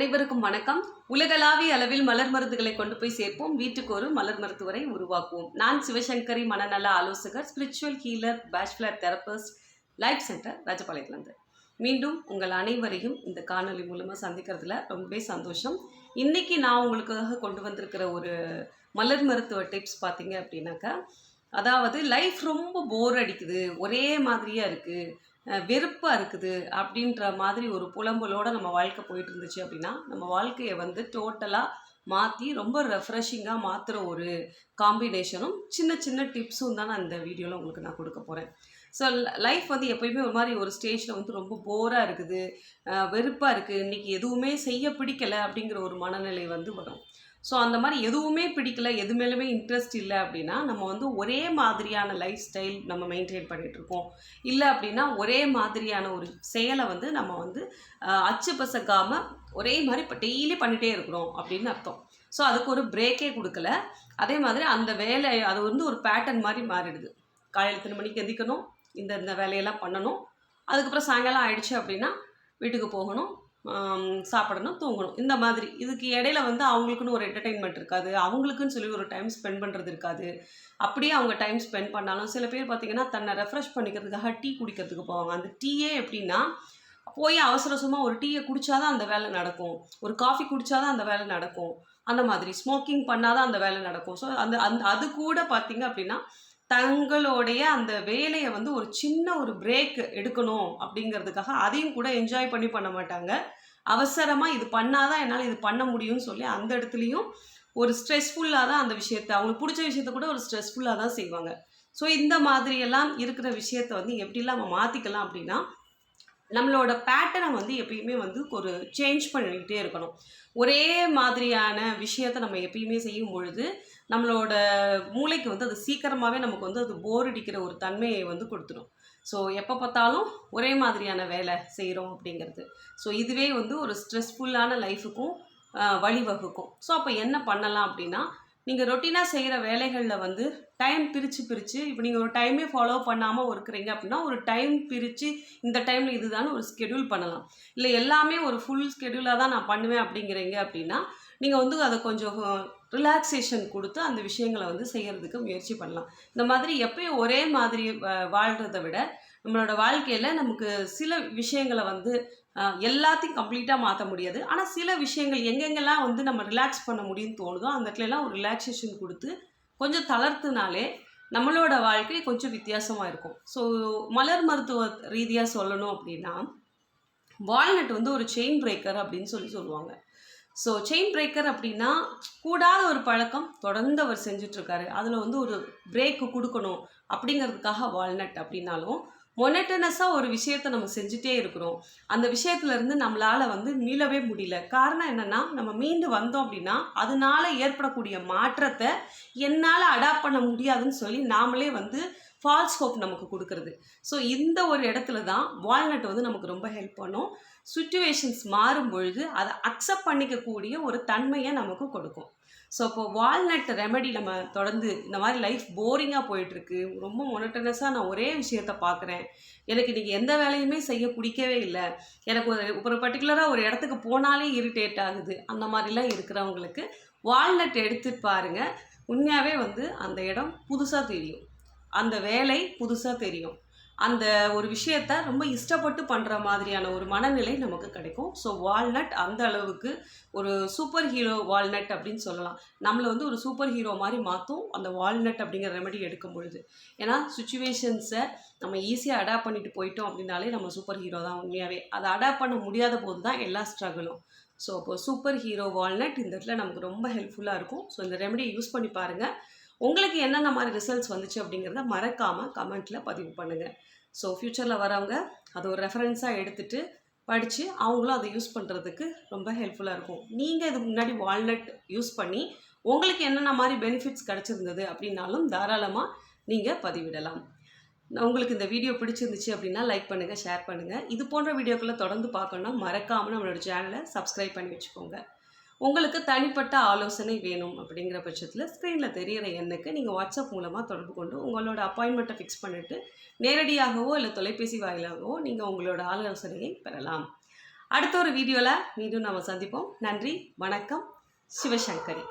அனைவருக்கும் வணக்கம். உலகளாவிய அளவில் மலர் மருந்துகளை கொண்டு போய் சேர்ப்போம். வீட்டுக்கு ஒரு மலர் மருத்துவரை உருவாக்குவோம். நான் சிவசங்கரி, மனநல ஆலோசகர், spiritual healer, Bach flower therapist, life centre, ராஜபாளையத்துலேருந்து. மீண்டும் உங்கள் அனைவரையும் இந்த காணொலி மூலமாக சந்திக்கிறதுல ரொம்பவே சந்தோஷம். இன்றைக்கி நான் உங்களுக்காக கொண்டு வந்திருக்கிற ஒரு மலர் மருத்துவ டிப்ஸ் பார்த்தீங்க அப்படின்னாக்கா, அதாவது லைஃப் ரொம்ப போர் அடிக்குது, ஒரே மாதிரியாக இருக்குது, வெறுப்பாக இருக்குது அப்படின்ற மாதிரி ஒரு புலம்பலோடு நம்ம வாழ்க்கை போயிட்டு இருந்துச்சு அப்படின்னா, நம்ம வாழ்க்கையை வந்து டோட்டலாக மாற்றி ரொம்ப ரெஃப்ரெஷிங்காக மாற்றுற ஒரு காம்பினேஷனும் சின்ன சின்ன டிப்ஸும் தான் நான் இந்த வீடியோவில் உங்களுக்கு நான் கொடுக்க போகிறேன். ஸோ லைஃப் வந்து எப்போயுமே ஒரு மாதிரி ஒரு ஸ்டேஜில் வந்து ரொம்ப போராக இருக்குது, வெறுப்பாக இருக்குது, இன்றைக்கி எதுவுமே செய்ய பிடிக்கலை அப்படிங்கிற ஒரு மனநிலை வந்து வரும். ஸோ அந்த மாதிரி எதுவுமே பிடிக்கல, எது மேலுமே இன்ட்ரெஸ்ட் இல்லை அப்படின்னா நம்ம வந்து ஒரே மாதிரியான லைஃப் ஸ்டைல் நம்ம மெயின்டைன் பண்ணிகிட்ருக்கோம். இல்லை அப்படின்னா ஒரே மாதிரியான ஒரு செயலை வந்து நம்ம வந்து அச்சு பசக்காமல் ஒரே மாதிரி இப்போ டெய்லி பண்ணிகிட்டே இருக்கிறோம் அப்படின்னு அர்த்தம். ஸோ அதுக்கு ஒரு பிரேக்கே கொடுக்கல. அதே மாதிரி அந்த வேலை அது வந்து ஒரு பேட்டர்ன் மாதிரி மாறிடுது. காலையில் எத்தனை மணிக்கு எந்திக்கணும், இந்த வேலையெல்லாம் பண்ணணும், அதுக்கப்புறம் சாயங்காலம் ஆயிடுச்சு அப்படின்னா வீட்டுக்கு போகணும், சாப்பிடணும், தூங்கணும். இந்த மாதிரி இதுக்கு இடையில வந்து அவங்களுக்குன்னு ஒரு என்டர்டெயின்மெண்ட் இருக்காது, அவங்களுக்குன்னு சொல்லி ஒரு டைம் ஸ்பெண்ட் பண்ணுறது இருக்காது. அப்படியே அவங்க டைம் ஸ்பெண்ட் பண்ணாலும் சில பேர் பார்த்திங்கன்னா தன்னை ரெஃப்ரெஷ் பண்ணிக்கிறதுக்காக டீ குடிக்கிறதுக்கு போவாங்க. அந்த டீயே எப்படின்னா போய் அவசரமாக ஒரு டீயை குடித்தாதான் அந்த வேலை நடக்கும், ஒரு காஃபி குடித்தாதான் அந்த வேலை நடக்கும், அந்த மாதிரி ஸ்மோக்கிங் பண்ணாதான் அந்த வேலை நடக்கும். ஸோ அது கூட பார்த்திங்க அப்படின்னா தங்களுடைய அந்த வேலையை வந்து ஒரு சின்ன ஒரு பிரேக் எடுக்கணும் அப்படிங்கிறதுக்காக அதையும் கூட என்ஜாய் பண்ண மாட்டாங்க. அவசரமாக இது பண்ணாதான் என்னால் இது பண்ண முடியும்னு சொல்லி அந்த இடத்துலையும் ஒரு ஸ்ட்ரெஸ்ஃபுல்லாக தான் அந்த விஷயத்தை, அவங்களுக்கு பிடிச்ச விஷயத்த கூட ஒரு ஸ்ட்ரெஸ்ஃபுல்லாக தான் செய்வாங்க. ஸோ இந்த மாதிரியெல்லாம் இருக்கிற விஷயத்த வந்து எப்படிலாம் நம்ம மாற்றிக்கலாம் அப்படின்னா, நம்மளோட பேட்டர்னை வந்து எப்பயுமே வந்து ஒரு சேஞ்ச் பண்ணிக்கிட்டே இருக்கணும். ஒரே மாதிரியான விஷயத்தை நம்ம எப்பயுமே செய்யும் பொழுது நம்மளோட மூளைக்கு வந்து அது சீக்கிரமாகவே நமக்கு வந்து அது போர் அடிக்கிற ஒரு தன்மையை வந்து கொடுத்துடும். ஸோ எப்போ பார்த்தாலும் ஒரே மாதிரியான வேலை செய்கிறோம் அப்படிங்கிறது. ஸோ இதுவே வந்து ஒரு ஸ்ட்ரெஸ்ஃபுல்லான லைஃபுக்கும் வழிவகுக்கும். ஸோ அப்போ என்ன பண்ணலாம் அப்படின்னா, நீங்கள் ரொட்டீனாக செய்கிற வேலைகளில் வந்து டைம் பிரித்து இப்போ நீங்கள் ஒரு டைமே ஃபாலோ பண்ணாமல் இருக்கிறீங்க அப்படின்னா ஒரு டைம் பிரித்து இந்த டைமில் இதுதான் ஒரு ஸ்கெடியூல் பண்ணலாம். இல்லை எல்லாமே ஒரு ஃபுல் ஸ்கெடியூலாக தான் நான் பண்ணுவேன் அப்படிங்கிறீங்க அப்படின்னா நீங்கள் வந்து அதை கொஞ்சம் ரிலாக்ஸேஷன் கொடுத்து அந்த விஷயங்களை வந்து செய்கிறதுக்கு முயற்சி பண்ணலாம். இந்த மாதிரி எப்பயும் ஒரே மாதிரி வாழ்கிறத விட நம்மளோட வாழ்க்கையில் நமக்கு சில விஷயங்களை வந்து எல்லாத்தையும் கம்ப்ளீட்டாக மாற்ற முடியாது, ஆனால் சில விஷயங்கள் எங்கெங்கெல்லாம் வந்து நம்ம ரிலாக்ஸ் பண்ண முடியும்னு தோணுதோ அந்த இடத்துலலாம் ஒரு ரிலாக்ஸேஷன் கொடுத்து கொஞ்சம் தளர்த்துனாலே நம்மளோட வாழ்க்கை கொஞ்சம் வித்தியாசமாக இருக்கும். ஸோ மலர் மருத்துவ ரீதியாக சொல்லணும் அப்படின்னா, வால்நட் வந்து ஒரு செயின் பிரேக்கர் அப்படின்னு சொல்லுவாங்க. ஸோ செயின் பிரேக்கர் அப்படின்னா கூடாத ஒரு பழக்கம் தொடர்ந்து அவர் செஞ்சிட்ருக்காரு, அதில் வந்து ஒரு பிரேக்கு கொடுக்கணும் அப்படிங்கிறதுக்காக வால்நட். அப்படின்னாலும் மொனட்டனஸாக ஒரு விஷயத்தை நம்ம செஞ்சுட்டே இருக்கிறோம், அந்த விஷயத்துலேருந்து நம்மளால் வந்து மீளவே முடியல. காரணம் என்னென்னா, நம்ம மீண்டு வந்தோம் அப்படின்னா அதனால ஏற்படக்கூடிய மாற்றத்தை என்னால் அடாப்ட் பண்ண முடியாதுன்னு சொல்லி நாமளே வந்து ஃபால்ஸ் ஹோப் நமக்கு கொடுக்குறது. ஸோ இந்த ஒரு இடத்துல தான் வால்நட் வந்து நமக்கு ரொம்ப ஹெல்ப் பண்ணும். சிச்சுவேஷன்ஸ் மாறும் பொழுது அதை அக்செப்ட் பண்ணிக்கக்கூடிய ஒரு தன்மையை நமக்கு கொடுக்கும். ஸோ இப்போ வால்நட் ரெமெடி நம்ம தொடர்ந்து இந்த மாதிரி லைஃப் போரிங்காக போயிட்டுருக்கு, ரொம்ப மொனட்டனஸாக நான் ஒரே விஷயத்தை பார்க்குறேன், எனக்கு இன்றைக்கி எந்த வேலையுமே செய்ய பிடிக்கவே இல்லை, எனக்கு ஒரு பர்டிகுலராக ஒரு இடத்துக்கு போனாலே இரிட்டேட் ஆகுது, அந்த மாதிரிலாம் இருக்கிறவங்களுக்கு வால்நட் எடுத்துட்டு பாருங்கள். உண்மையாகவே வந்து அந்த இடம் புதுசாக தெரியும், அந்த வேலை புதுசாக தெரியும், அந்த ஒரு விஷயத்தை ரொம்ப இஷ்டப்பட்டு பண்ணுற மாதிரியான ஒரு மனநிலை நமக்கு கிடைக்கும். ஸோ வால்நட் அந்த அளவுக்கு ஒரு சூப்பர் ஹீரோ வால்நட் அப்படின்னு சொல்லலாம். நம்மளை வந்து ஒரு சூப்பர் ஹீரோ மாதிரி மாற்றும் அந்த வால்நட் அப்படிங்கிற ரெமெடி எடுக்கும் பொழுது. ஏன்னா சுச்சுவேஷன்ஸை நம்ம ஈஸியாக அடாப்ட் பண்ணிட்டு போயிட்டோம் அப்படின்னாலே நம்ம சூப்பர் ஹீரோ தான். உண்மையாகவே அதை அடாப்ட் பண்ண முடியாத போது தான் எல்லா ஸ்ட்ரகிளும். ஸோ அப்போ சூப்பர் ஹீரோ வால்நட் இந்த இடத்துல நமக்கு ரொம்ப ஹெல்ப்ஃபுல்லாக இருக்கும். ஸோ இந்த ரெமெடியை யூஸ் பண்ணி பாருங்கள். உங்களுக்கு என்னென்ன மாதிரி ரிசல்ட்ஸ் வந்துச்சு அப்படிங்கிறத மறக்காமல் கமெண்ட்டில் பதிவு பண்ணுங்கள். ஸோ ஃப்யூச்சரில் வரவங்க அதை ஒரு ரெஃபரன்ஸாக எடுத்துகிட்டு படித்து அவங்களும் அதை யூஸ் பண்ணுறதுக்கு ரொம்ப ஹெல்ப்ஃபுல்லாக இருக்கும். நீங்கள் இதுக்கு முன்னாடி வால்நட் யூஸ் பண்ணி உங்களுக்கு என்னென்ன மாதிரி பெனிஃபிட்ஸ் கிடச்சிருந்தது அப்படின்னாலும் தாராளமாக நீங்கள் பதிவிடலாம். உங்களுக்கு இந்த வீடியோ பிடிச்சிருந்துச்சு அப்படின்னா லைக் பண்ணுங்கள், ஷேர் பண்ணுங்கள். இது போன்ற வீடியோக்களை தொடர்ந்து பார்க்கணுன்னா மறக்காமல் நம்மளோட சேனலை சப்ஸ்கிரைப் பண்ணி வச்சுக்கோங்க. உங்களுக்கு தனிப்பட்ட ஆலோசனை வேணும் அப்படிங்கிற பட்சத்தில் ஸ்க்ரீனில் தெரிகிற எண்ணுக்கு நீங்கள் வாட்ஸ்அப் மூலமாக தொடர்பு கொண்டு உங்களோட அப்பாயின்மெண்ட்டை ஃபிக்ஸ் பண்ணிவிட்டு நேரடியாகவோ இல்லை தொலைபேசி வாயிலாகவோ நீங்கள் உங்களோட ஆலோசனையை பெறலாம். அடுத்த ஒரு வீடியோவில் மீண்டும் நம்ம சந்திப்போம். நன்றி, வணக்கம். சிவசங்கரி.